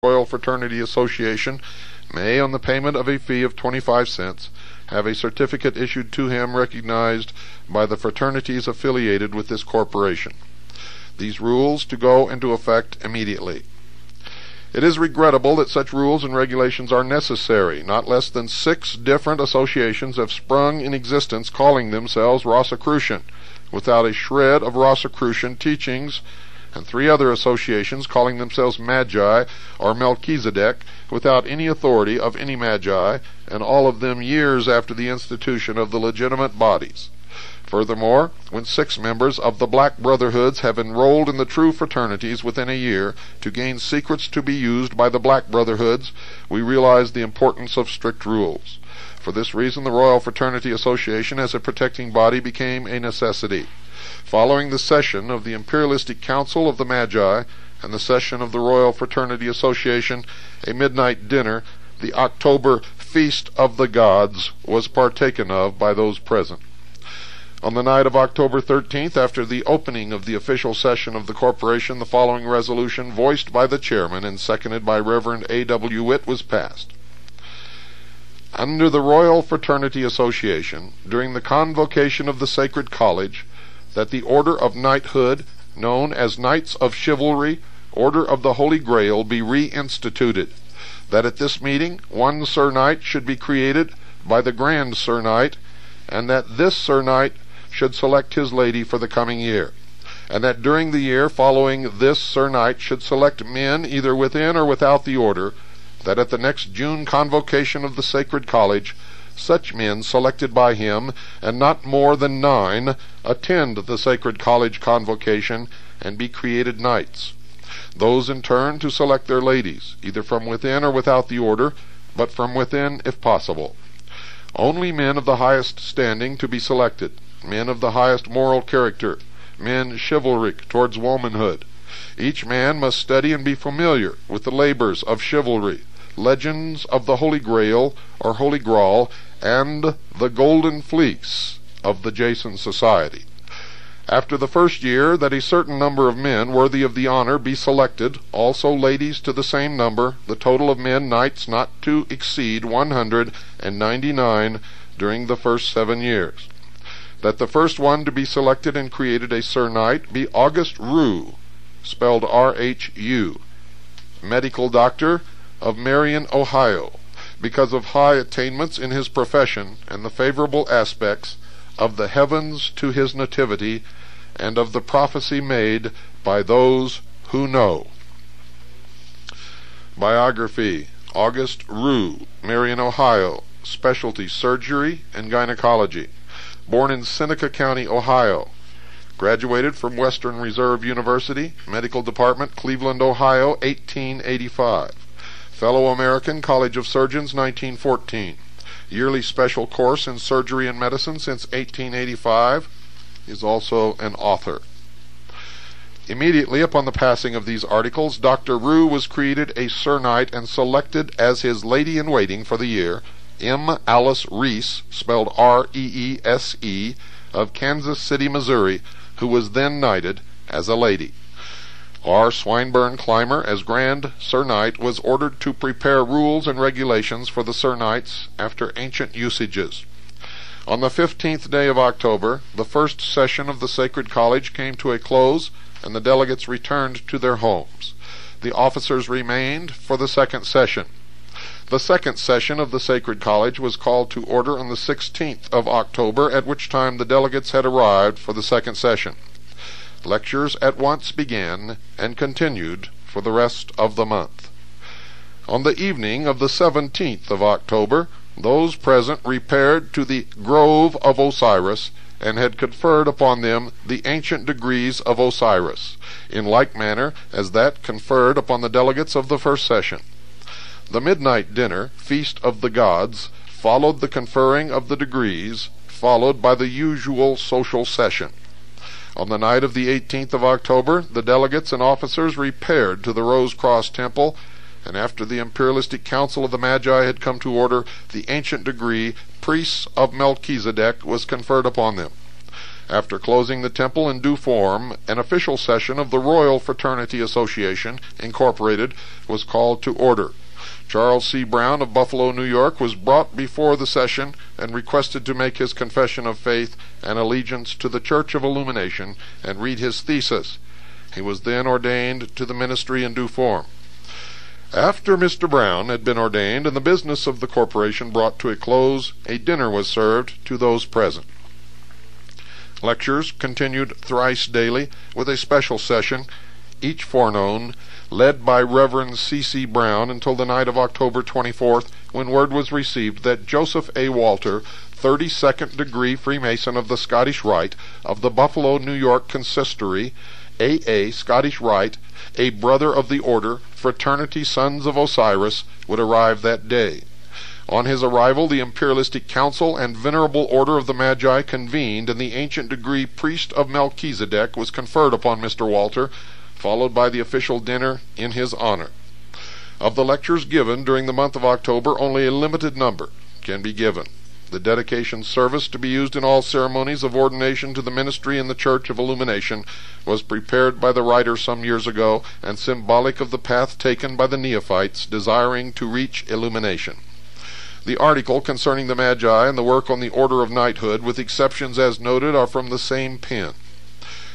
Royal Fraternity Association may, on the payment of a fee of 25 cents, have a certificate issued to him recognized by the fraternities affiliated with this corporation. These rules to go into effect immediately. It is regrettable that such rules and regulations are necessary. Not less than 6 different associations have sprung in existence calling themselves Rosicrucian, without a shred of Rosicrucian teachings, and 3 other associations calling themselves Magi or Melchizedek, without any authority of any Magi, and all of them years after the institution of the legitimate bodies. Furthermore, when 6 members of the Black Brotherhoods have enrolled in the true fraternities within a year to gain secrets to be used by the Black Brotherhoods, we realize the importance of strict rules. For this reason, the Royal Fraternity Association as a protecting body became a necessity. Following the session of the Imperialistic Council of the Magi and the session of the Royal Fraternity Association, a midnight dinner, the October Feast of the Gods, was partaken of by those present. On the night of October 13th, after the opening of the official session of the corporation, the following resolution, voiced by the chairman and seconded by Reverend A.W. Witt, was passed. Under the Royal Fraternity Association, during the convocation of the Sacred College, that the Order of Knighthood, known as Knights of Chivalry, Order of the Holy Grail, be reinstituted. That at this meeting, 1 Sir Knight should be created by the Grand Sir Knight, and that this Sir Knight should select his lady for the coming year, and that during the year following this Sir Knight should select men either within or without the order, that at the next June convocation of the Sacred College, such men selected by him, and not more than 9, attend the Sacred College convocation and be created knights. Those in turn to select their ladies, either from within or without the order, but from within if possible. Only men of the highest standing to be selected, men of the highest moral character, men chivalric towards womanhood. Each man must study and be familiar with the labors of chivalry, legends of the Holy Grail or Holy Grail, and the Golden Fleece of the Jason Society. After the first year, that a certain number of men worthy of the honor be selected, also ladies to the same number, the total of men knights not to exceed 199 during the first 7 years. That the first one to be selected and created a Sir Knight be August Rue, spelled R-H-U, medical doctor of Marion, Ohio, because of high attainments in his profession and the favorable aspects of the heavens to his nativity, and of the prophecy made by those who know. Biography: August Rue, Marion, Ohio, specialty surgery and gynecology. Born in Seneca County, Ohio. Graduated from Western Reserve University, Medical Department, Cleveland, Ohio, 1885. Fellow American College of Surgeons, 1914. Yearly special course in surgery and medicine since 1885. Is also an author. Immediately upon the passing of these articles, Dr. Rue was created a Sir Knight and selected as his lady-in-waiting for the year, M. Alice Reese, spelled R-E-E-S-E, of Kansas City, Missouri, who was then knighted as a lady. R. Swinburne Clymer, as Grand Sir Knight, was ordered to prepare rules and regulations for the Sir Knights after ancient usages. On the 15th day of October, the first session of the Sacred College came to a close, and the delegates returned to their homes. The officers remained for the second session. The second session of the Sacred College was called to order on the 16th of October, at which time the delegates had arrived for the second session. Lectures at once began and continued for the rest of the month. On the evening of the 17th of October, those present repaired to the Grove of Osiris, and had conferred upon them the ancient degrees of Osiris, in like manner as that conferred upon the delegates of the first session. The midnight dinner, Feast of the Gods, followed the conferring of the degrees, followed by the usual social session. On the night of the 18th of October, the delegates and officers repaired to the Rose Cross Temple, and after the Imperialistic Council of the Magi had come to order, the ancient degree, Priests of Melchizedek, was conferred upon them. After closing the temple in due form, an official session of the Royal Fraternity Association, Incorporated, was called to order. Charles C. Brown of Buffalo, New York, was brought before the session and requested to make his confession of faith and allegiance to the Church of Illumination and read his thesis. He was then ordained to the ministry in due form. After Mr. Brown had been ordained and the business of the corporation brought to a close, a dinner was served to those present. Lectures continued thrice daily, with a special session each forenoon, led by Reverend C.C. Brown, until the night of October 24th, when word was received that Joseph A. Walter, 32nd degree Freemason of the Scottish Rite, of the Buffalo, New York Consistory, A.A. Scottish Rite, a brother of the order, Fraternity Sons of Osiris, would arrive that day. On his arrival, the Imperialistic Council and Venerable Order of the Magi convened, and the ancient degree Priest of Melchizedek was conferred upon Mr. Walter, followed by the official dinner in his honor. Of the lectures given during the month of October, only a limited number can be given. The dedication service, to be used in all ceremonies of ordination to the ministry in the Church of Illumination, was prepared by the writer some years ago, and symbolic of the path taken by the neophytes desiring to reach illumination. The article concerning the Magi and the work on the order of knighthood, with exceptions as noted, are from the same pen.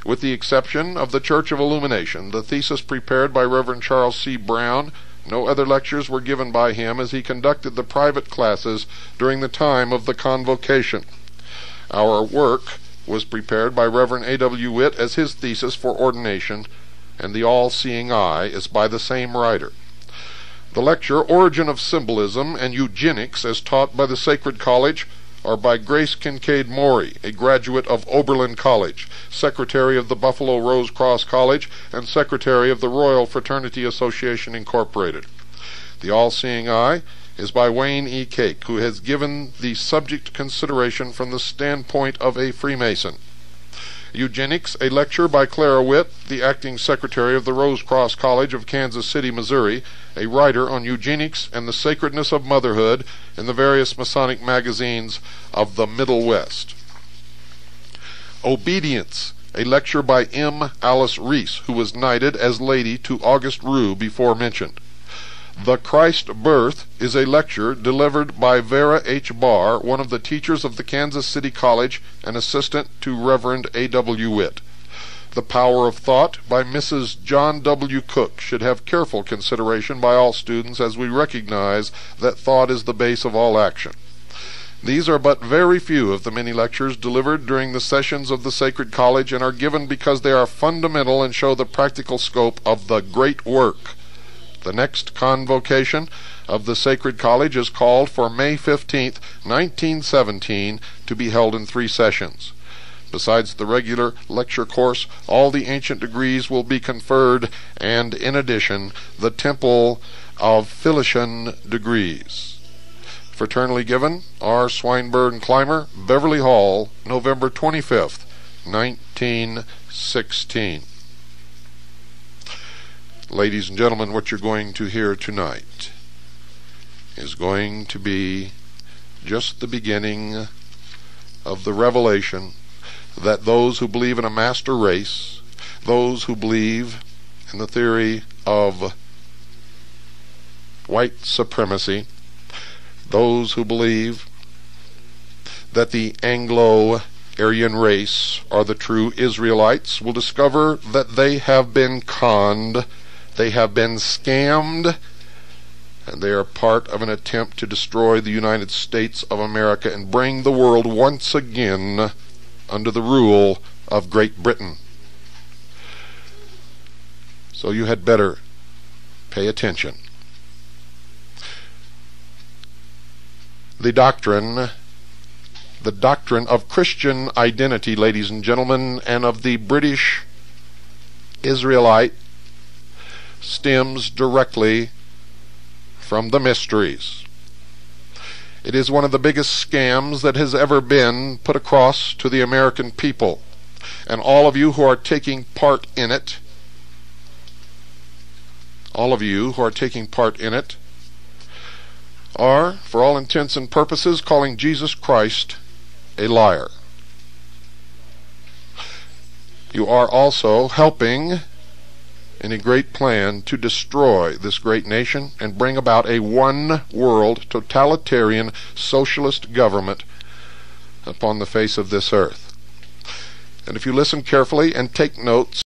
With the exception of the Church of Illumination, the thesis prepared by Reverend Charles C. Brown, no other lectures were given by him, as he conducted the private classes during the time of the convocation. Our work was prepared by Reverend A.W. Witt as his thesis for ordination, and the all-seeing eye is by the same writer. The lecture, Origin of Symbolism and Eugenics, as taught by the Sacred College, are by Grace Kincaid Maury, a graduate of Oberlin College, Secretary of the Buffalo Rose Cross College, and Secretary of the Royal Fraternity Association, Incorporated. The All-Seeing Eye is by Wayne E. Cake, who has given the subject consideration from the standpoint of a Freemason. Eugenics, a lecture by Clara Witt, the acting secretary of the Rose Cross College of Kansas City, Missouri, a writer on eugenics and the sacredness of motherhood in the various Masonic magazines of the Middle West. Obedience, a lecture by M. Alice Reese, who was knighted as lady to August Rue before mentioned. The Christ Birth is a lecture delivered by Vera H. Barr, one of the teachers of the Kansas City College and assistant to Reverend A.W. Witt. The Power of Thought by Mrs. John W. Cook should have careful consideration by all students, as we recognize that thought is the base of all action. These are but very few of the many lectures delivered during the sessions of the Sacred College, and are given because they are fundamental and show the practical scope of the great work. The next convocation of the Sacred College is called for May 15th, 1917, to be held in 3 sessions. Besides the regular lecture course, all the ancient degrees will be conferred, and in addition, the Temple of Philician degrees. Fraternally given, R. Swinburne Clymer, Beverly Hall, November 25th, 1916. Ladies and gentlemen, what you're going to hear tonight is going to be just the beginning of the revelation that those who believe in a master race, those who believe in the theory of white supremacy, those who believe that the Anglo-Aryan race are the true Israelites, will discover that they have been conned, they have been scammed, and they are part of an attempt to destroy the United States of America and bring the world once again under the rule of Great Britain. So you had better pay attention. The doctrine of Christian identity, ladies and gentlemen, and of the British Israelite stems directly from the mysteries. It is one of the biggest scams that has ever been put across to the American people, and all of you who are taking part in it, are, for all intents and purposes, calling Jesus Christ a liar. you are also helping in a great plan to destroy this great nation and bring about a one-world, totalitarian, socialist government upon the face of this earth. And if you listen carefully and take notes,